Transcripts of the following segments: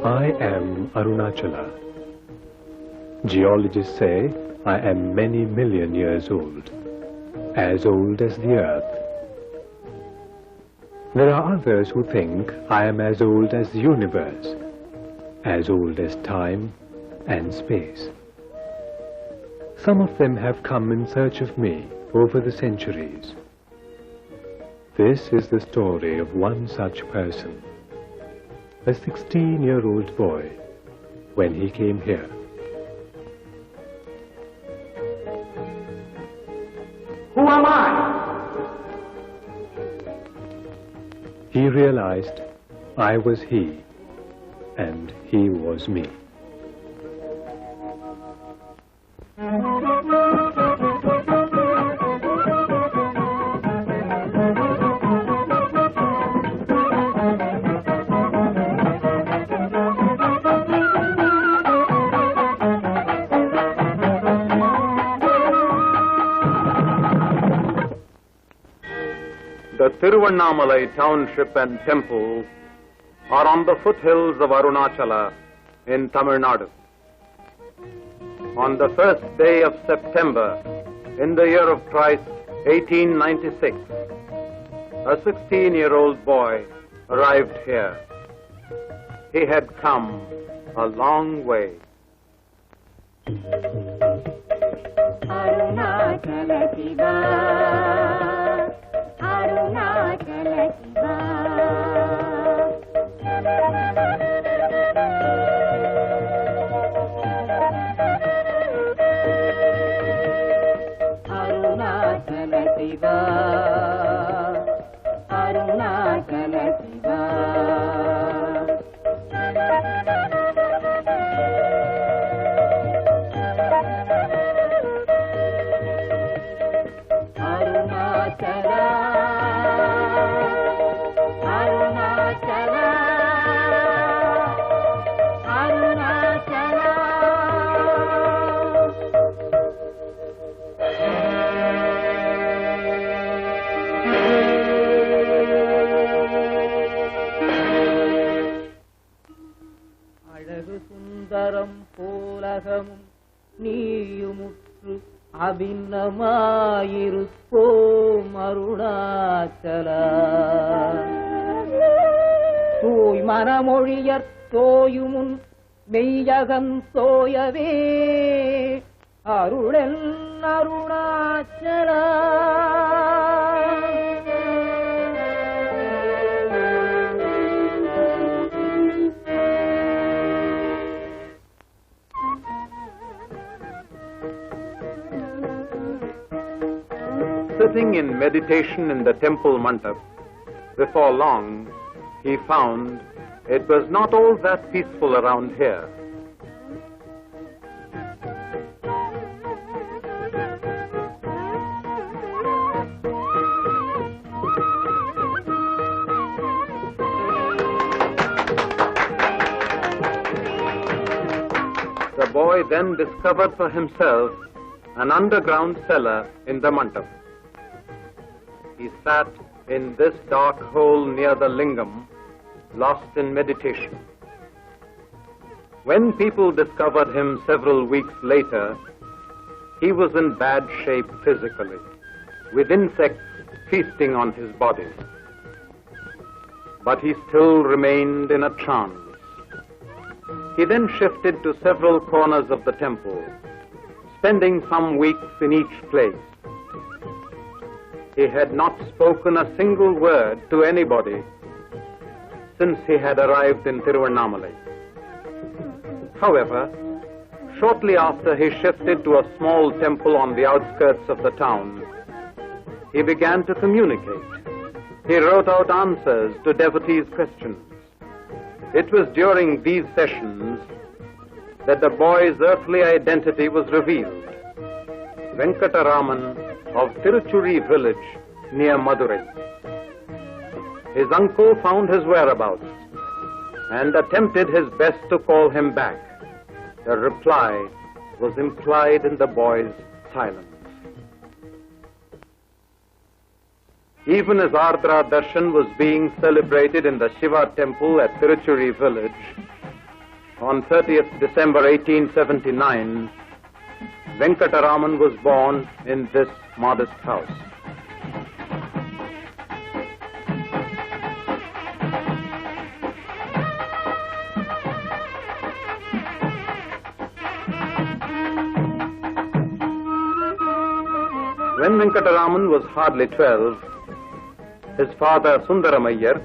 I am Arunachala. Geologists say I am many million years old as the earth. There are others who think I am as old as the universe, as old as time and space. Some of them have come in search of me over the centuries. This is the story of one such person, a 16-year-old boy, when he came here. Who am I? He realized I was he, and he was me. The Tiruvannamalai township and temple are on the foothills of Arunachala in Tamil Nadu. On the first day of September in the year of Christ 1896, a 16-year-old boy arrived here. He had come a long way. Arunachala Shiva, Arunachala Shiva. Arunachala Shiva, Arunachala Shiva. அபிநமாயிருப்போம் Arunachala தூய் மனமொழியற் தோயுமுன் மெய்யகன் தோயவே அருளென் Arunachala. Sitting in meditation in the temple mandap, before long he found it was not all that peaceful around here. The boy then discovered for himself an underground cellar in the mandap. He sat in this dark hole near the lingam, lost in meditation. When people discovered him several weeks later, he was in bad shape physically, with insects feasting on his body. But he still remained in a trance. He then shifted to several corners of the temple, spending some weeks in each place. He had not spoken a single word to anybody since he had arrived in Tiruvannamalai. However, shortly after he shifted to a small temple on the outskirts of the town, he began to communicate. He wrote out answers to devotees' questions. It was during these sessions that the boy's earthly identity was revealed. Venkataraman of Tiruchuri village near Madurai. His uncle found his whereabouts and attempted his best to call him back. The reply was implied in the boy's silence. Even as Ardra Darshan was being celebrated in the Shiva temple at Tiruchuri village, On 30th December 1879, Venkataraman was born in this modest house. When Venkataraman was hardly 12, his father Sundaramayyar,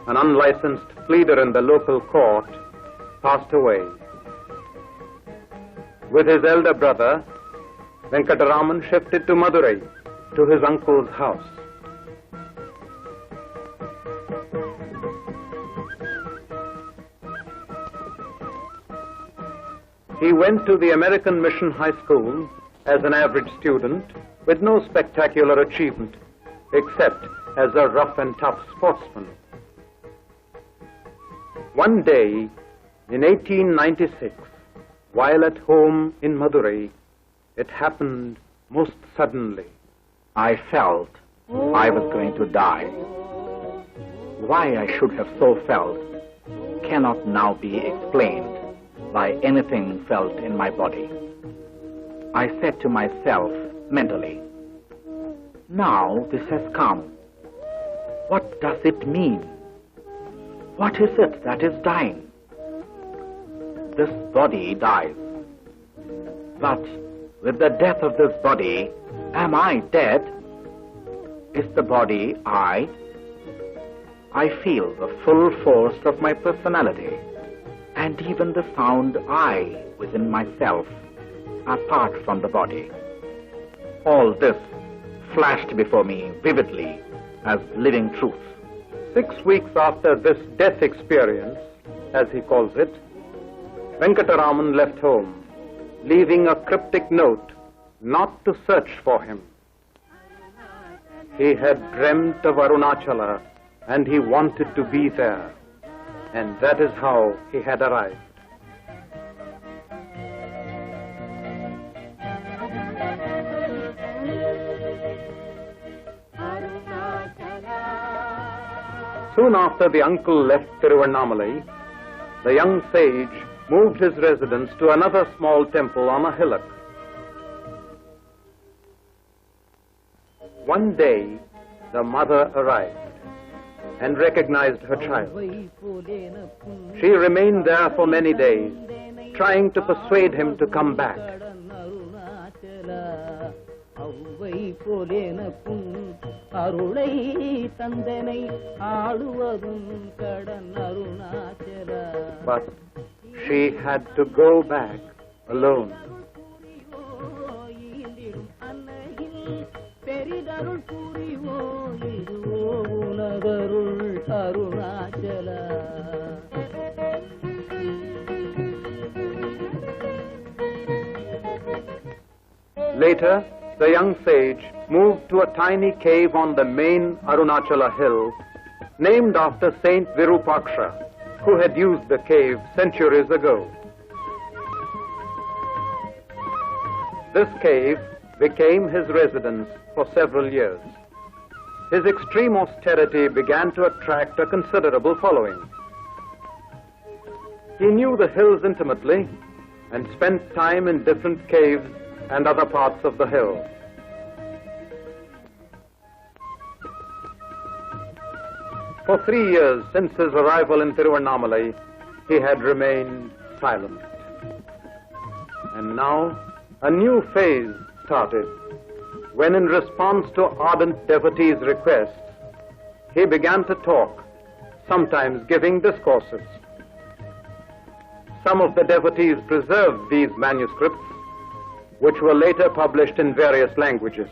an unlicensed pleader in the local court, passed away. With his elder brother, Venkataraman shifted to Madurai, to his uncle's house. He went to the American Mission High School as an average student with no spectacular achievement, except as a rough and tough sportsman. One day, in 1896, while at home in Madurai, it happened most suddenly. I felt I was going to die. Why I should have so felt cannot now be explained by anything felt in my body. I said to myself mentally, now this has come. What does it mean? What is it that is dying? This body dies. But with the death of this body, am I dead? Is the body I? I feel the full force of my personality and even the sound I within myself, apart from the body. All this flashed before me vividly as living truth. 6 weeks after this death experience, as he calls it, Venkataraman left home, leaving a cryptic note not to search for him. He had dreamt of Arunachala and he wanted to be there, and that is how he had arrived. Soon after the uncle left Tiruvannamalai, the young sage moved his residence to another small temple on a hillock. One day, the mother arrived and recognized her child. She remained there for many days, trying to persuade him to come back. But she had to go back alone. Later, the young sage moved to a tiny cave on the main Arunachala hill, named after Saint Virupaksha, who had used the cave centuries ago. This cave became his residence for several years. His extreme austerity began to attract a considerable following. He knew the hills intimately and spent time in different caves and other parts of the hill. For 3 years since his arrival in Tiruvannamalai, he had remained silent. And now a new phase started, when in response to ardent devotees' requests, he began to talk, sometimes giving discourses. Some of the devotees preserved these manuscripts, which were later published in various languages.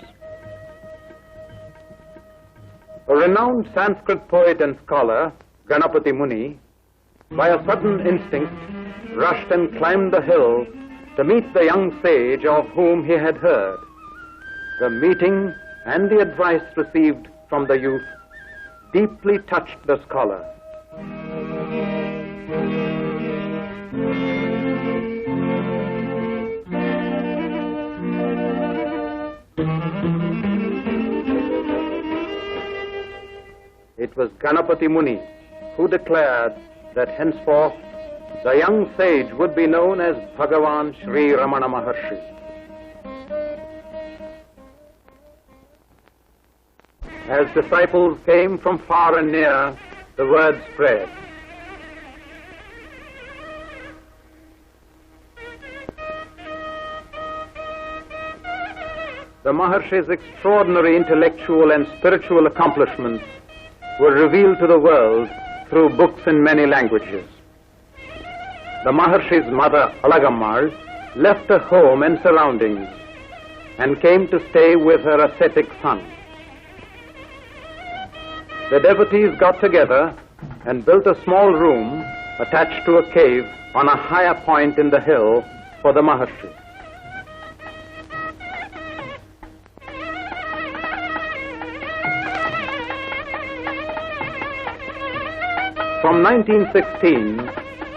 A renowned Sanskrit poet and scholar, Ganapati Muni, by a sudden instinct, rushed and climbed the hill to meet the young sage of whom he had heard. The meeting and the advice received from the youth deeply touched the scholar. It was Ganapati Muni who declared that henceforth The young sage would be known as Bhagavan Shri Raman Maharishi. As disciples came from far and near, the word spread. The Maharishi's extraordinary intellectual and spiritual accomplishments were revealed to the world through books in many languages. The Maharishi's mother, Alagammal, left her home and surroundings and came to stay with her ascetic son. The devotees got together and built a small room attached to a cave on a higher point in the hill for the Maharishi. From 1916,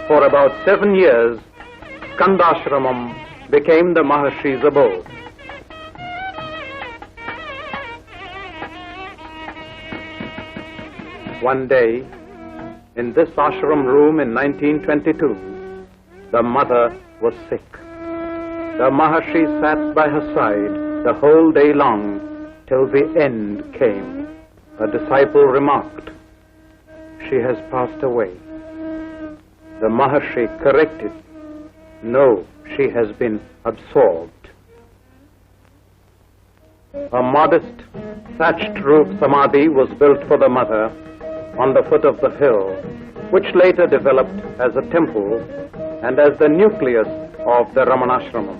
for about 7 years, Skandashramam became the Maharishi's abode. One day, in this ashram room in 1922, the mother was sick. The Maharishi sat by her side the whole day long till the end came. A disciple remarked, "She has passed away." The Maharishi corrected, "No, she has been absorbed." A modest thatched roof samadhi was built for the mother on the foot of the hill, which later developed as a temple and as the nucleus of the Ramanashramam.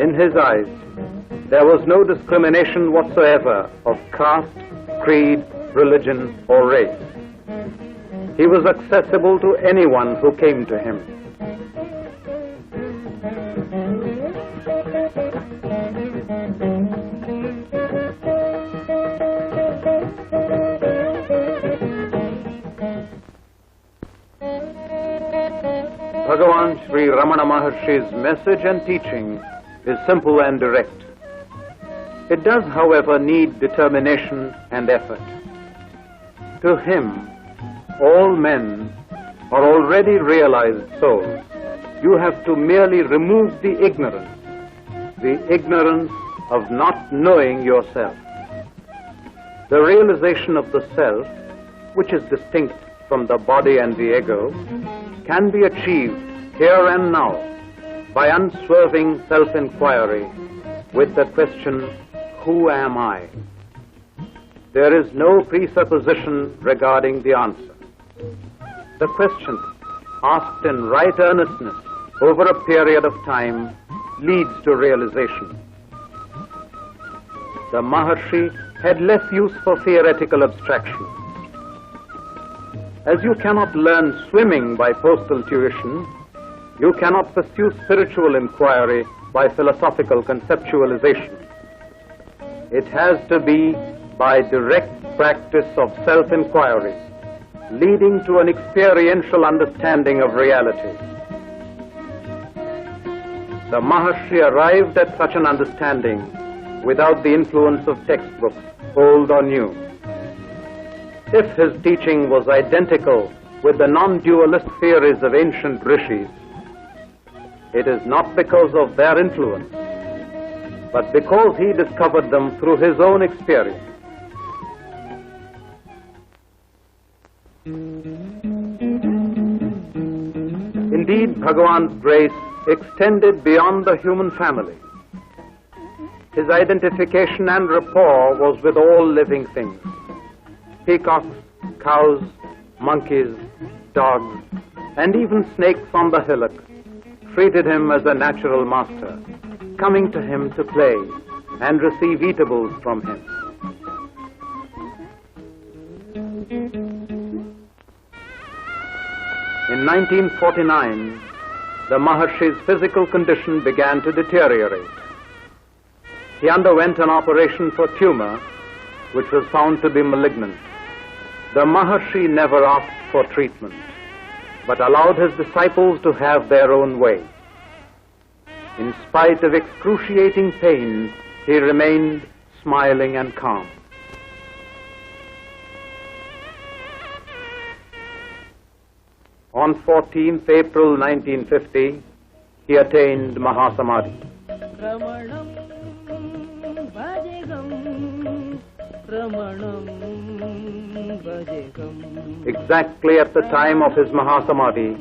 In his eyes, there was no discrimination whatsoever of caste, creed, religion, or race. He was accessible to anyone who came to him. Bhagavan Shri Ramana Maharishi's message and teaching is simple and direct. It does, however, need determination and effort. To him, all men are already realized souls. You have to merely remove the ignorance of not knowing yourself. The realization of the self, which is distinct from the body and the ego, can be achieved here and now by unswerving self-inquiry with the question, "Who am I?" There is no presupposition regarding the answer. The question, asked in right earnestness over a period of time, leads to realization. The Maharishi had less use for theoretical abstraction. As you cannot learn swimming by postal tuition, you cannot pursue spiritual inquiry by philosophical conceptualization. It has to be by direct practice of self-inquiry, leading to an experiential understanding of reality. The Maharishi arrived at such an understanding without the influence of textbooks, old or new. If his teaching was identical with the non-dualist theories of ancient rishis, it is not because of their influence, but because he discovered them through his own experience. Indeed, Bhagavan's grace extended beyond the human family. His identification and rapport was with all living things. Peacocks, cows, monkeys, dogs, and even snakes on the hillock treated him as a natural master, coming to him to play and receive eatables from him. In 1949, the Maharishi's physical condition began to deteriorate. He underwent an operation for tumor, which was found to be malignant. The Maharishi never asked for treatment, but allowed his disciples to have their own way. In spite of excruciating pain, he remained smiling and calm. On 14th April 1950, he attained Mahasamadhi. Ramanam Bhajegam, Ramanam Bhajegam. Exactly at the time of his Mahasamadhi,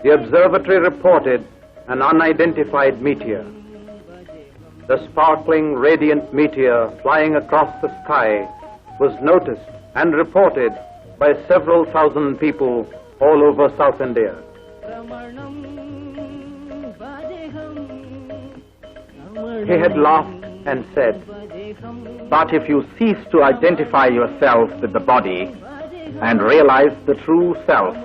the observatory reported an unidentified meteor. The sparkling, radiant meteor flying across the sky was noticed and reported by several thousand people all over South India. He had laughed and said, But if you cease to identify yourself with the body and realize the true self,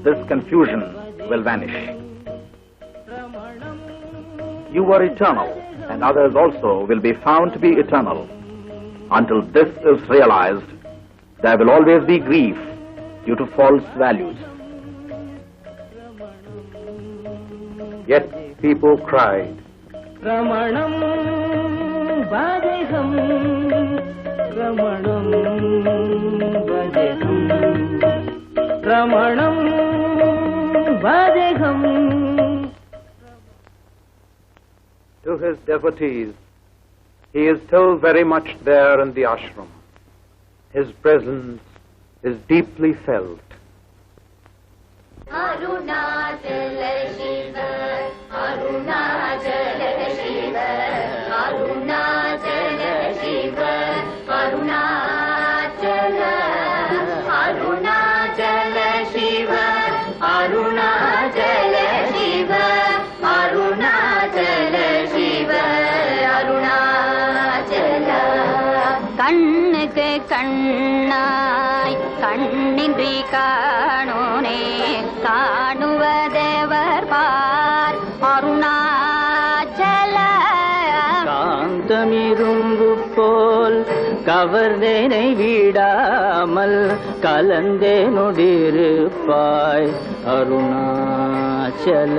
this confusion will vanish. You are eternal, and others also will be found to be eternal. Until this is realized, there will always be grief due to false values. Yet people cried, Ramanam Bhajegam, Ramanam Bhajegam, Ramanam Bhajegam. to his devotees, he is still very much there in the ashram. His presence is deeply felt. Arunachala Shiva, Arunachala Shiva, Arunachala Shiva, Arunachala, Arunachala Shiva, Arunachala Shiva, Arunachala Shiva, Arunachala. கண்ணுக்கு கண்ணாய் கண்ணின்றி காணோனே காணுவதேவர் பார் அருணாச்சல காந்தமிரும்பு போல் கவர்ந்தேனை விடாமல் கலந்தே நொடிருப்பாய் அருணாச்சல